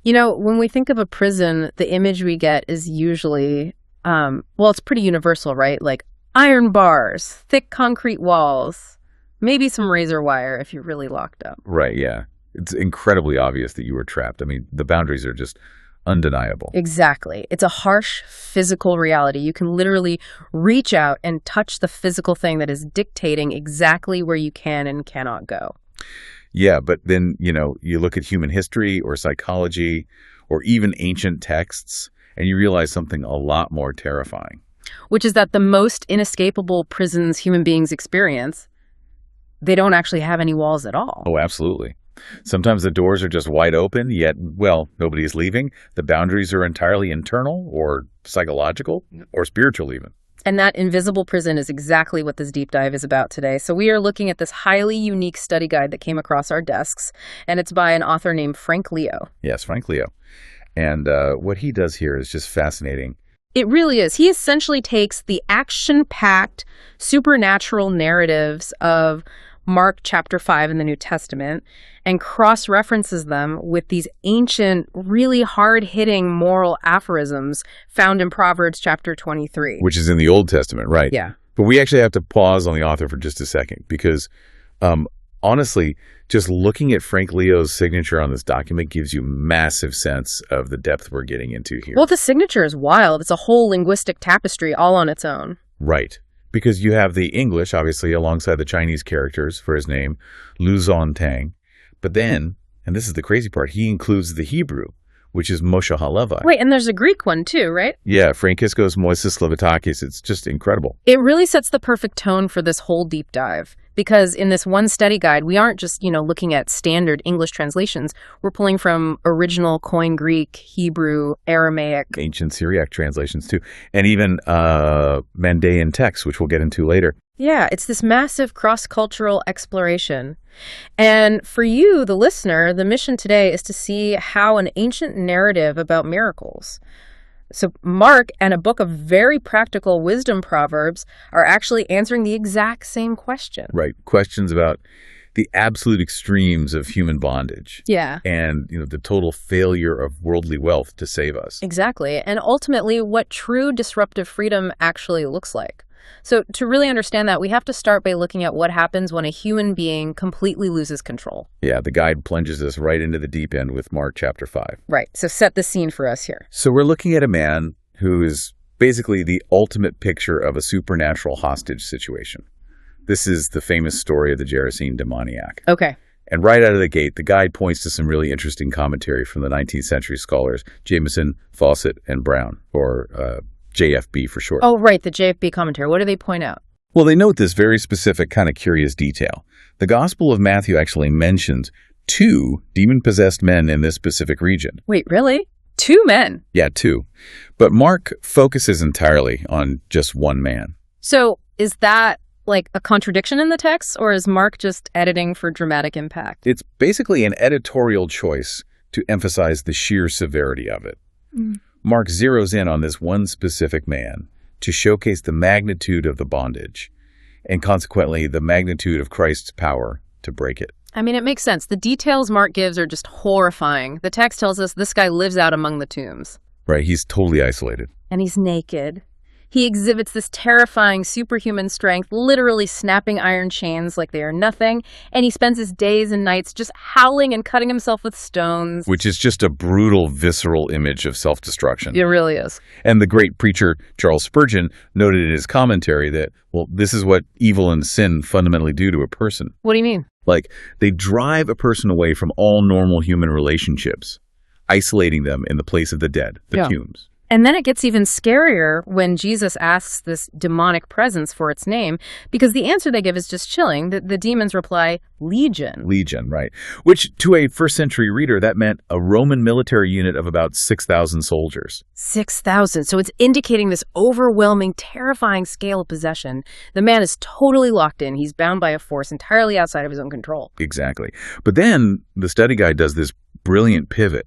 You know, when we think of a prison, the image we get is usually, it's pretty universal, right? Like iron bars, thick concrete walls, maybe some razor wire if you're really locked up. Right, yeah. It's incredibly obvious that you were trapped. I mean, the boundaries are just undeniable. Exactly. It's a harsh physical reality. You can literally reach out and touch the physical thing that is dictating exactly where you can and cannot go. Yeah, but then, you look at human history or psychology or even ancient texts, and you realize something a lot more terrifying. Which is that the most inescapable prisons human beings experience, they don't actually have any walls at all. Oh, absolutely. Sometimes the doors are just wide open, yet, nobody is leaving. The boundaries are entirely internal or psychological or spiritual even. And that invisible prison is exactly what this deep dive is about today. So we are looking at this highly unique study guide that came across our desks, and it's by an author named Frank Leo. Yes, Frank Leo. And what he does here is just fascinating. It really is. He essentially takes the action-packed supernatural narratives of Mark chapter 5 in the New Testament and cross-references them with these ancient, really hard-hitting moral aphorisms found in Proverbs chapter 23. Which is in the Old Testament, right? Yeah. But we actually have to pause on the author for just a second because, honestly, just looking at Frank Leo's signature on this document gives you massive sense of the depth we're getting into here. Well, the signature is wild. It's a whole linguistic tapestry all on its own. Right. Because you have the English, obviously, alongside the Chinese characters for his name, Lu Zon Tang. But then, and this is the crazy part, he includes the Hebrew, which is Moshe HaLevi. Wait, and there's a Greek one too, right? Yeah, Franciscos Moises Levitakis. It's just incredible. It really sets the perfect tone for this whole deep dive. Because in this one study guide, we aren't just, looking at standard English translations. We're pulling from original Koine Greek, Hebrew, Aramaic. Ancient Syriac translations, too. And even Mandaean texts, which we'll get into later. Yeah, it's this massive cross-cultural exploration. And for you, the listener, the mission today is to see how an ancient narrative about miracles, so Mark and a book of very practical wisdom proverbs are actually answering the exact same question. Right. Questions about the absolute extremes of human bondage. Yeah. And, the total failure of worldly wealth to save us. Exactly. And ultimately, what true disruptive freedom actually looks like. So to really understand that, we have to start by looking at what happens when a human being completely loses control. Yeah, the guide plunges us right into the deep end with Mark chapter 5. Right. So set the scene for us here. So we're looking at a man who is basically the ultimate picture of a supernatural hostage situation. This is the famous story of the Gerasene demoniac. Okay. And right out of the gate, the guide points to some really interesting commentary from the 19th century scholars, Jameson, Fawcett, and Brown, or JFB for short. Oh, right, the JFB commentary. What do they point out? Well, they note this very specific kind of curious detail. The Gospel of Matthew actually mentions 2 demon-possessed men in this specific region. Wait, really? 2 men? Yeah, 2. But Mark focuses entirely on just one man. So is that like a contradiction in the text, or is Mark just editing for dramatic impact? It's basically an editorial choice to emphasize the sheer severity of it. Mark zeroes in on this one specific man to showcase the magnitude of the bondage and consequently the magnitude of Christ's power to break it. I mean, it makes sense. The details Mark gives are just horrifying. The text tells us this guy lives out among the tombs. Right, he's totally isolated. And he's naked. He exhibits this terrifying superhuman strength, literally snapping iron chains like they are nothing. And he spends his days and nights just howling and cutting himself with stones. Which is just a brutal, visceral image of self-destruction. It really is. And the great preacher Charles Spurgeon noted in his commentary that, this is what evil and sin fundamentally do to a person. What do you mean? Like, they drive a person away from all normal human relationships, isolating them in the place of the dead, the tombs. And then it gets even scarier when Jesus asks this demonic presence for its name, because the answer they give is just chilling. The demons reply, Legion. Legion, right. Which, to a first-century reader, that meant a Roman military unit of about 6,000 soldiers. 6,000. So it's indicating this overwhelming, terrifying scale of possession. The man is totally locked in. He's bound by a force entirely outside of his own control. Exactly. But then the study guide does this brilliant pivot.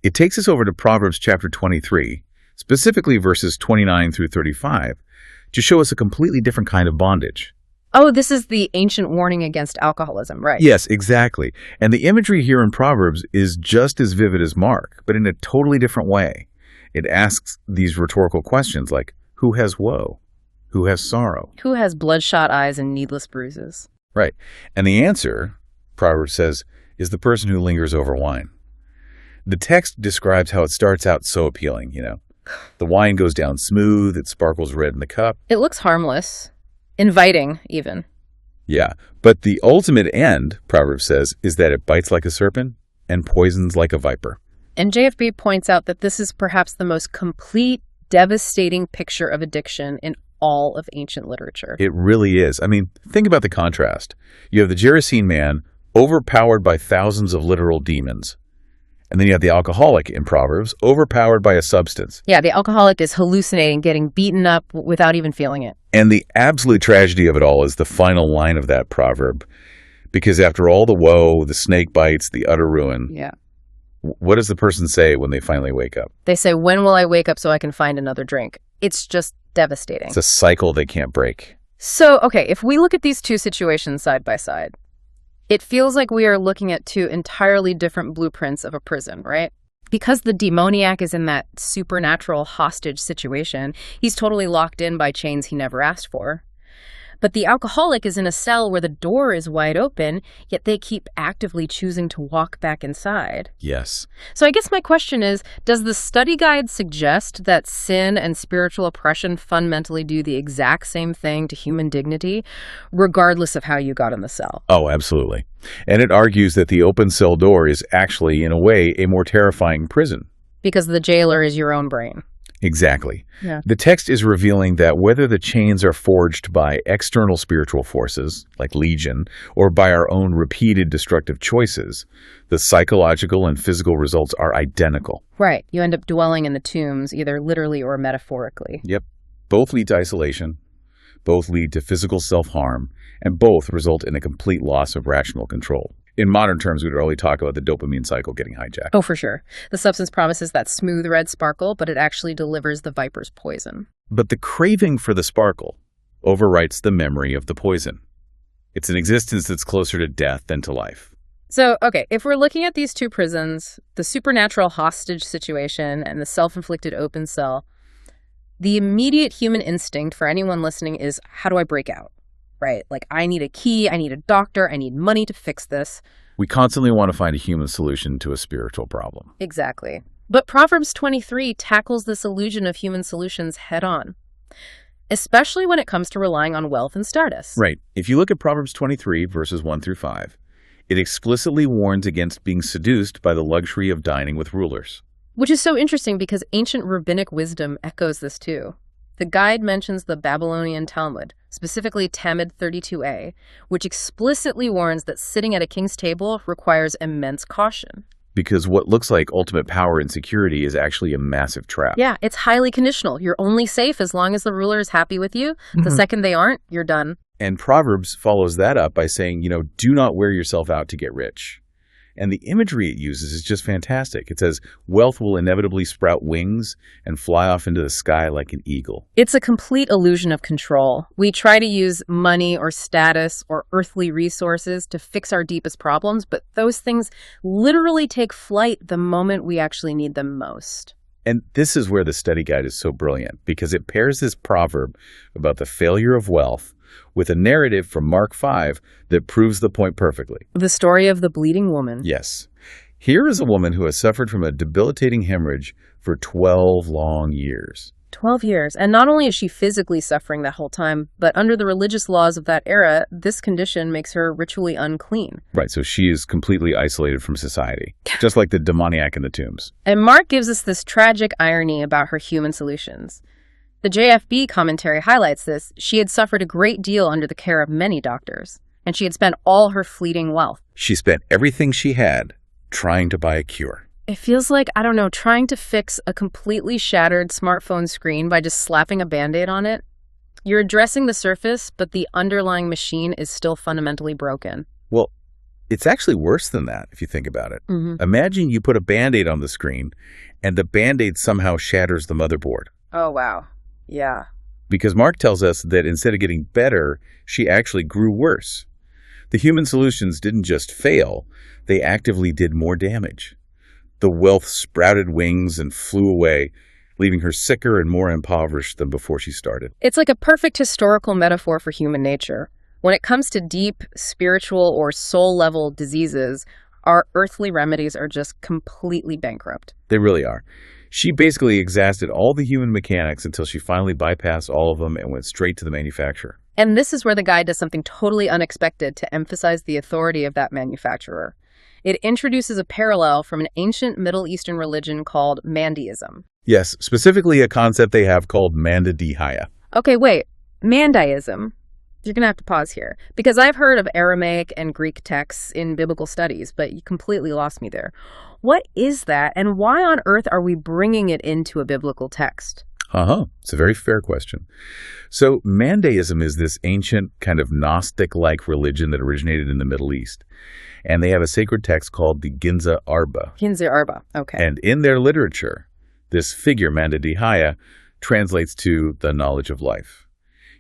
It takes us over to Proverbs chapter 23, specifically verses 29 through 35, to show us a completely different kind of bondage. Oh, this is the ancient warning against alcoholism, right? Yes, exactly. And the imagery here in Proverbs is just as vivid as Mark, but in a totally different way. It asks these rhetorical questions like, who has woe? Who has sorrow? Who has bloodshot eyes and needless bruises? Right. And the answer, Proverbs says, is the person who lingers over wine. The text describes how it starts out so appealing, The wine goes down smooth, it sparkles red in the cup. It looks harmless, inviting even. Yeah, but the ultimate end, Proverbs says, is that it bites like a serpent and poisons like a viper. And JFB points out that this is perhaps the most complete, devastating picture of addiction in all of ancient literature. It really is. I mean, think about the contrast. You have the Gerasene man overpowered by thousands of literal demons. And then you have the alcoholic in Proverbs, overpowered by a substance. Yeah, the alcoholic is hallucinating, getting beaten up without even feeling it. And the absolute tragedy of it all is the final line of that proverb. Because after all the woe, the snake bites, the utter ruin, what does the person say when they finally wake up? They say, when will I wake up so I can find another drink? It's just devastating. It's a cycle they can't break. So, okay, if we look at these two situations side by side, it feels like we are looking at two entirely different blueprints of a prison, right? Because the demoniac is in that supernatural hostage situation, he's totally locked in by chains he never asked for. But the alcoholic is in a cell where the door is wide open, yet they keep actively choosing to walk back inside. Yes. So I guess my question is, does the study guide suggest that sin and spiritual oppression fundamentally do the exact same thing to human dignity, regardless of how you got in the cell? Oh, absolutely. And it argues that the open cell door is actually, in a way, a more terrifying prison. Because the jailer is your own brain. Exactly. Yeah. The text is revealing that whether the chains are forged by external spiritual forces, like Legion, or by our own repeated destructive choices, the psychological and physical results are identical. Right. You end up dwelling in the tombs, either literally or metaphorically. Yep. Both lead to isolation, both lead to physical self-harm, and both result in a complete loss of rational control. In modern terms, we'd really talk about the dopamine cycle getting hijacked. Oh, for sure. The substance promises that smooth red sparkle, but it actually delivers the viper's poison. But the craving for the sparkle overwrites the memory of the poison. It's an existence that's closer to death than to life. So, okay, if we're looking at these two prisons, the supernatural hostage situation and the self-inflicted open cell, the immediate human instinct for anyone listening is, how do I break out? Right? Like, I need a key, I need a doctor, I need money to fix this. We constantly want to find a human solution to a spiritual problem. Exactly. But Proverbs 23 tackles this illusion of human solutions head on, especially when it comes to relying on wealth and status. Right. If you look at Proverbs 23, verses 1 through 5, it explicitly warns against being seduced by the luxury of dining with rulers. Which is so interesting because ancient rabbinic wisdom echoes this too. The guide mentions the Babylonian Talmud, specifically Talmud 32a, which explicitly warns that sitting at a king's table requires immense caution. Because what looks like ultimate power and security is actually a massive trap. Yeah, it's highly conditional. You're only safe as long as the ruler is happy with you. The second they aren't, you're done. And Proverbs follows that up by saying, do not wear yourself out to get rich. And the imagery it uses is just fantastic. It says, wealth will inevitably sprout wings and fly off into the sky like an eagle. It's a complete illusion of control. We try to use money or status or earthly resources to fix our deepest problems, but those things literally take flight the moment we actually need them most. And this is where the study guide is so brilliant, because it pairs this proverb about the failure of wealth with a narrative from Mark 5 that proves the point perfectly. The story of the bleeding woman. Yes. Here is a woman who has suffered from a debilitating hemorrhage for 12 long years. 12 years. And not only is she physically suffering that whole time, but under the religious laws of that era, this condition makes her ritually unclean. Right, so she is completely isolated from society, just like the demoniac in the tombs. And Mark gives us this tragic irony about her human solutions. The JFB commentary highlights this. She had suffered a great deal under the care of many doctors, and she had spent all her fleeting wealth. She spent everything she had trying to buy a cure. It feels like, I don't know, trying to fix a completely shattered smartphone screen by just slapping a Band-Aid on it. You're addressing the surface, but the underlying machine is still fundamentally broken. Well, it's actually worse than that, if you think about it. Imagine you put a Band-Aid on the screen, and the Band-Aid somehow shatters the motherboard. Oh, wow. Yeah. because Mark tells us that instead of getting better, she actually grew worse. The human solutions didn't just fail, they actively did more damage. The wealth sprouted wings and flew away, leaving her sicker and more impoverished than before she started. It's like a perfect historical metaphor for human nature. When it comes to deep spiritual or soul-level diseases, our earthly remedies are just completely bankrupt. They really are. She basically exhausted all the human mechanics until she finally bypassed all of them and went straight to the manufacturer. And this is where the guide does something totally unexpected to emphasize the authority of that manufacturer. It introduces a parallel from an ancient Middle Eastern religion called Mandaism. Yes, specifically a concept they have called Manda-Dihaya. Okay, wait. Mandaism. You're going to have to pause here, because I've heard of Aramaic and Greek texts in biblical studies, but you completely lost me there. What is that, and why on earth are we bringing it into a biblical text? It's a very fair question. So Mandaism is this ancient kind of Gnostic-like religion that originated in the Middle East. And they have a sacred text called the Ginza Arba. Ginza Arba, okay. And in their literature, this figure, Manda-Dihaya, translates to the knowledge of life.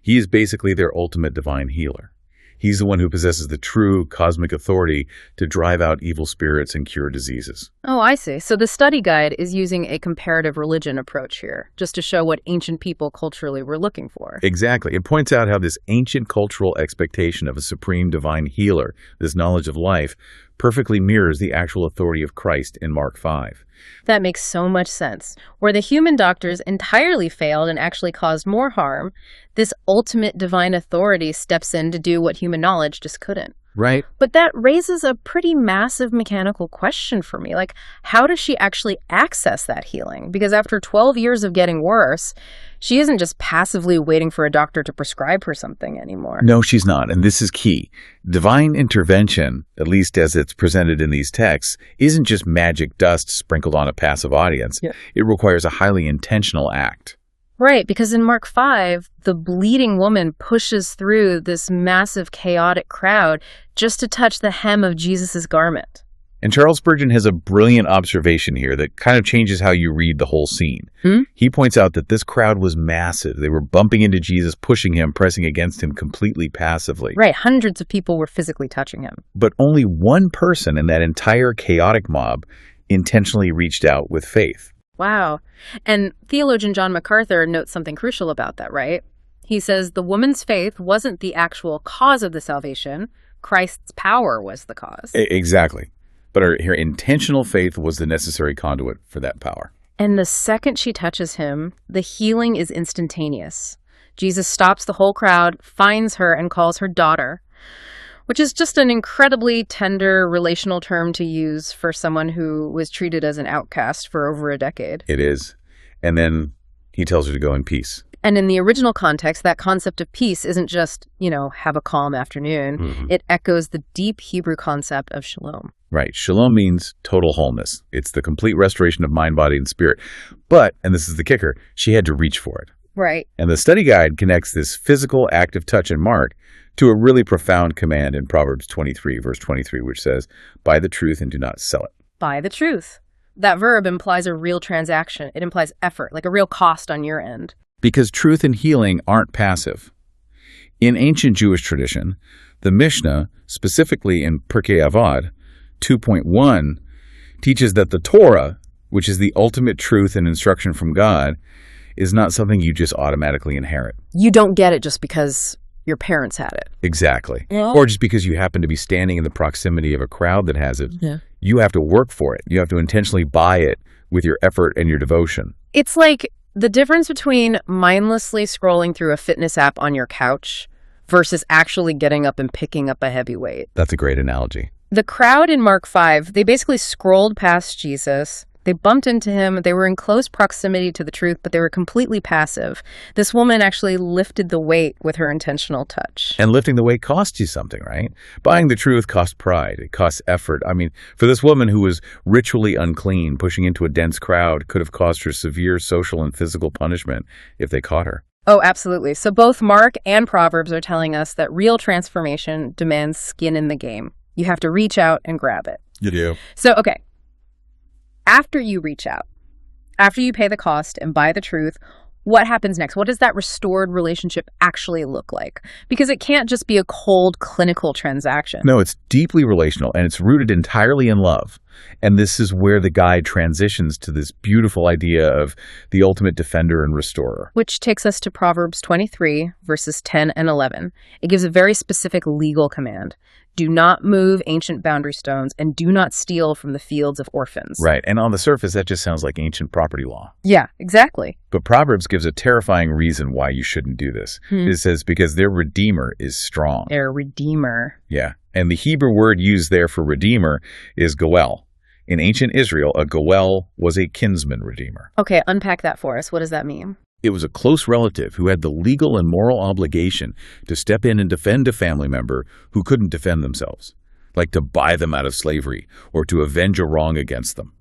He is basically their ultimate divine healer. He's the one who possesses the true cosmic authority to drive out evil spirits and cure diseases. Oh, I see. So the study guide is using a comparative religion approach here, just to show what ancient people culturally were looking for. Exactly. It points out how this ancient cultural expectation of a supreme divine healer, this knowledge of life, perfectly mirrors the actual authority of Christ in Mark 5. That makes so much sense. Where the human doctors entirely failed and actually caused more harm, this ultimate divine authority steps in to do what human knowledge just couldn't. Right. But that raises a pretty massive mechanical question for me. Like, how does she actually access that healing? Because after 12 years of getting worse, she isn't just passively waiting for a doctor to prescribe her something anymore. No, she's not. And this is key. Divine intervention, at least as it's presented in these texts, isn't just magic dust sprinkled on a passive audience. Yeah. It requires a highly intentional act. Right, because in Mark 5, the bleeding woman pushes through this massive chaotic crowd just to touch the hem of Jesus' garment. And Charles Spurgeon has a brilliant observation here that kind of changes how you read the whole scene. He points out that this crowd was massive. They were bumping into Jesus, pushing him, pressing against him completely passively. Right, hundreds of people were physically touching him. But only one person in that entire chaotic mob intentionally reached out with faith. Wow. And theologian John MacArthur notes something crucial about that, right? He says the woman's faith wasn't the actual cause of the salvation. Christ's power was the cause. Exactly. But her intentional faith was the necessary conduit for that power. And the second she touches him, the healing is instantaneous. Jesus stops the whole crowd, finds her, and calls her daughter, which is just an incredibly tender relational term to use for someone who was treated as an outcast for over a decade. It is. And then he tells her to go in peace. And in the original context, that concept of peace isn't just, have a calm afternoon. It echoes the deep Hebrew concept of shalom. Right. Shalom means total wholeness. It's the complete restoration of mind, body, and spirit. But, and this is the kicker, she had to reach for it. Right. And the study guide connects this physical active touch in Mark to a really profound command in Proverbs 23, verse 23, which says, "Buy the truth and do not sell it." Buy the truth. That verb implies a real transaction. It implies effort, like a real cost on your end. Because truth and healing aren't passive. In ancient Jewish tradition, the Mishnah, specifically in Pirkei Avot 2.1, teaches that the Torah, which is the ultimate truth and instruction from God, is not something you just automatically inherit. You don't get it just because your parents had it. Exactly. Yeah. Or just because you happen to be standing in the proximity of a crowd that has it. Yeah. You have to work for it. You have to intentionally buy it with your effort and your devotion. It's like the difference between mindlessly scrolling through a fitness app on your couch versus actually getting up and picking up a heavy weight. That's a great analogy. The crowd in Mark 5, they basically scrolled past Jesus. They bumped into him. They were in close proximity to the truth, but they were completely passive. This woman actually lifted the weight with her intentional touch. And lifting the weight costs you something, right? Buying the truth costs pride. It costs effort. I mean, for this woman who was ritually unclean, pushing into a dense crowd could have caused her severe social and physical punishment if they caught her. Oh, absolutely. So both Mark and Proverbs are telling us that real transformation demands skin in the game. You have to reach out and grab it. You do. So, okay. After you reach out, after you pay the cost and buy the truth, what happens next? What does that restored relationship actually look like? Because it can't just be a cold clinical transaction. No, it's deeply relational, and it's rooted entirely in love. And this is where the guide transitions to this beautiful idea of the ultimate defender and restorer. Which takes us to Proverbs 23, verses 10 and 11. It gives a very specific legal command. Do not move ancient boundary stones, and do not steal from the fields of orphans. Right, and on the surface, that just sounds like ancient property law. Yeah, exactly. But Proverbs gives a terrifying reason why you shouldn't do this. It says, because their redeemer is strong. Their redeemer. Yeah, and the Hebrew word used there for redeemer is goel. In ancient Israel, a goel was a kinsman redeemer. Okay, unpack that for us. What does that mean? It was a close relative who had the legal and moral obligation to step in and defend a family member who couldn't defend themselves, like to buy them out of slavery or to avenge a wrong against them.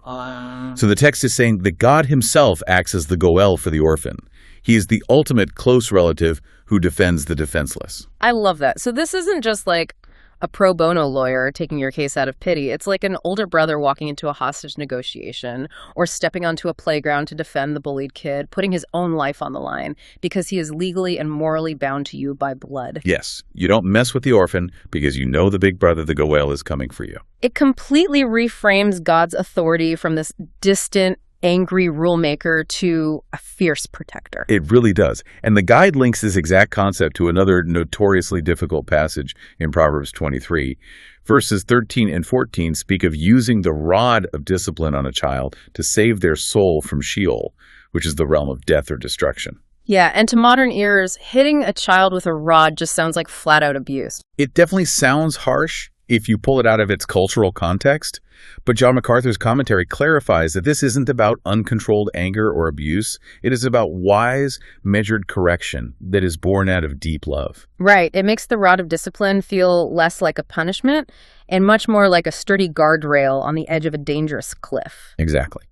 So the text is saying that God himself acts as the goel for the orphan. He is the ultimate close relative who defends the defenseless. I love that. So this isn't just like a pro bono lawyer taking your case out of pity. It's like an older brother walking into a hostage negotiation or stepping onto a playground to defend the bullied kid, putting his own life on the line because he is legally and morally bound to you by blood. Yes, you don't mess with the orphan because you know the big brother, the goel, is coming for you. It completely reframes God's authority from this distant, angry rulemaker to a fierce protector. It really does. And the guide links this exact concept to another notoriously difficult passage in Proverbs 23. Verses 13 and 14 speak of using the rod of discipline on a child to save their soul from Sheol, which is the realm of death or destruction. Yeah, and to modern ears, hitting a child with a rod just sounds like flat-out abuse. It definitely sounds harsh if you pull it out of its cultural context, but John MacArthur's commentary clarifies that this isn't about uncontrolled anger or abuse. It is about wise, measured correction that is born out of deep love. Right. It makes the rod of discipline feel less like a punishment and much more like a sturdy guardrail on the edge of a dangerous cliff. Exactly.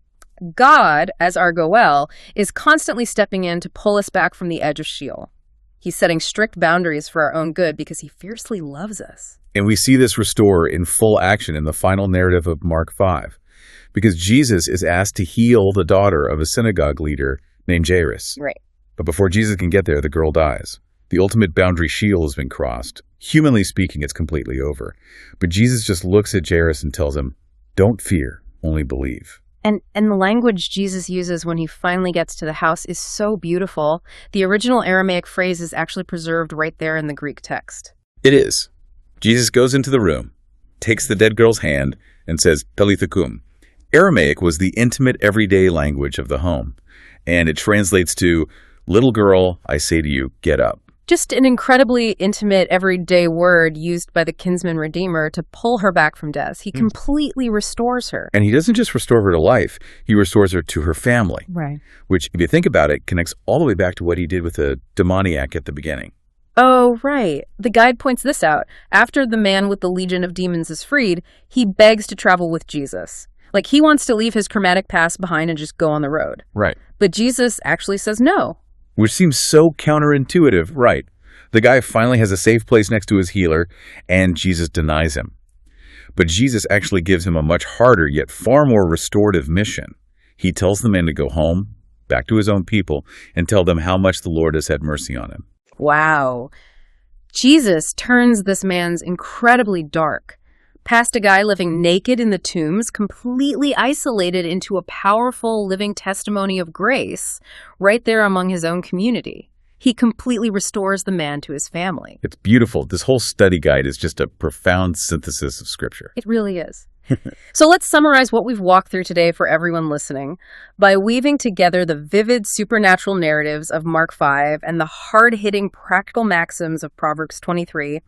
God, as our goel, is constantly stepping in to pull us back from the edge of Sheol. He's setting strict boundaries for our own good because he fiercely loves us. And we see this restore in full action in the final narrative of Mark 5, because Jesus is asked to heal the daughter of a synagogue leader named Jairus. Right. But before Jesus can get there, the girl dies. The ultimate boundary Sheol has been crossed. Humanly speaking, it's completely over. But Jesus just looks at Jairus and tells him, "Don't fear, only believe." And the language Jesus uses when he finally gets to the house is so beautiful. The original Aramaic phrase is actually preserved right there in the Greek text. It is. Jesus goes into the room, takes the dead girl's hand, and says, "Talitha kum." Aramaic was the intimate everyday language of the home, and it translates to, "Little girl, I say to you, get up." Just an incredibly intimate everyday word used by the kinsman redeemer to pull her back from death. He completely restores her. And he doesn't just restore her to life, he restores her to her family. Right. Which, if you think about it, connects all the way back to what he did with the demoniac at the beginning. Oh, right. The guide points this out. After the man with the legion of demons is freed, he begs to travel with Jesus. Like, he wants to leave his traumatic past behind and just go on the road. Right. But Jesus actually says no. Which seems so counterintuitive, right? The guy finally has a safe place next to his healer, and Jesus denies him. But Jesus actually gives him a much harder, yet far more restorative mission. He tells the man to go home, back to his own people, and tell them how much the Lord has had mercy on him. Wow. Jesus turns this man's incredibly dark, past a guy living naked in the tombs, completely isolated, into a powerful living testimony of grace right there among his own community. He completely restores the man to his family. It's beautiful. This whole study guide is just a profound synthesis of Scripture. It really is. So let's summarize what we've walked through today for everyone listening. By weaving together the vivid supernatural narratives of Mark 5 and the hard-hitting practical maxims of Proverbs 23,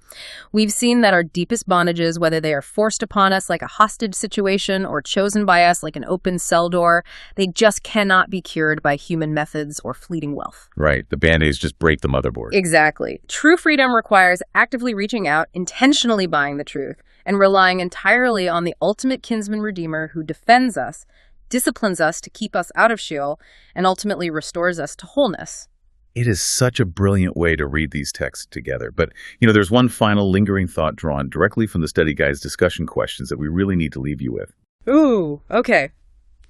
we've seen that our deepest bondages, whether they are forced upon us like a hostage situation or chosen by us like an open cell door, they just cannot be cured by human methods or fleeting wealth. Right. The Band-Aids just break the motherboard. Exactly. True freedom requires actively reaching out, intentionally buying the truth, and relying entirely on the ultimate kinsman redeemer who defends us, disciplines us to keep us out of Sheol, and ultimately restores us to wholeness. It is such a brilliant way to read these texts together. But, there's one final lingering thought drawn directly from the study guide's discussion questions that we really need to leave you with. Ooh, okay.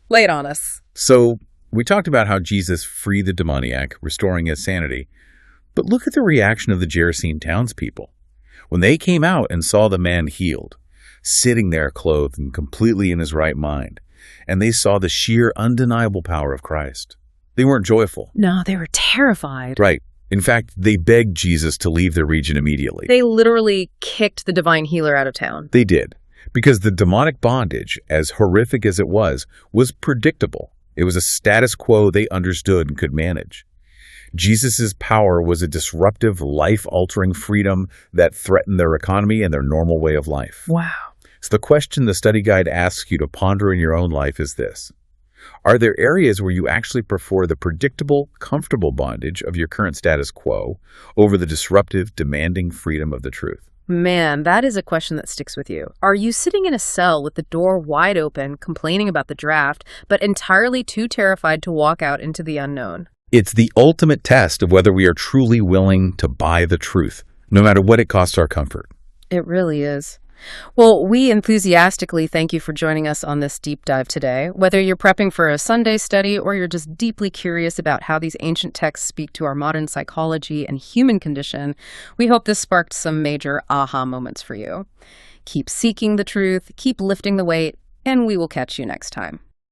Lay it on us. So, We talked about how Jesus freed the demoniac, restoring his sanity. But look at the reaction of the Gerasene townspeople. When they came out and saw the man healed, sitting there clothed and completely in his right mind, and they saw the sheer, undeniable power of Christ, they weren't joyful. No, they were terrified. Right. In fact, they begged Jesus to leave their region immediately. They literally kicked the divine healer out of town. They did, because the demonic bondage, as horrific as it was predictable. It was a status quo they understood and could manage. Jesus' power was a disruptive, life-altering freedom that threatened their economy and their normal way of life. Wow. So the question the study guide asks you to ponder in your own life is this. Are there areas where you actually prefer the predictable, comfortable bondage of your current status quo over the disruptive, demanding freedom of the truth? Man, that is a question that sticks with you. Are you sitting in a cell with the door wide open, complaining about the draft, but entirely too terrified to walk out into the unknown? It's the ultimate test of whether we are truly willing to buy the truth, no matter what it costs our comfort. It really is. Well, we enthusiastically thank you for joining us on this deep dive today. Whether you're prepping for a Sunday study or you're just deeply curious about how these ancient texts speak to our modern psychology and human condition, we hope this sparked some major aha moments for you. Keep seeking the truth, keep lifting the weight, and we will catch you next time.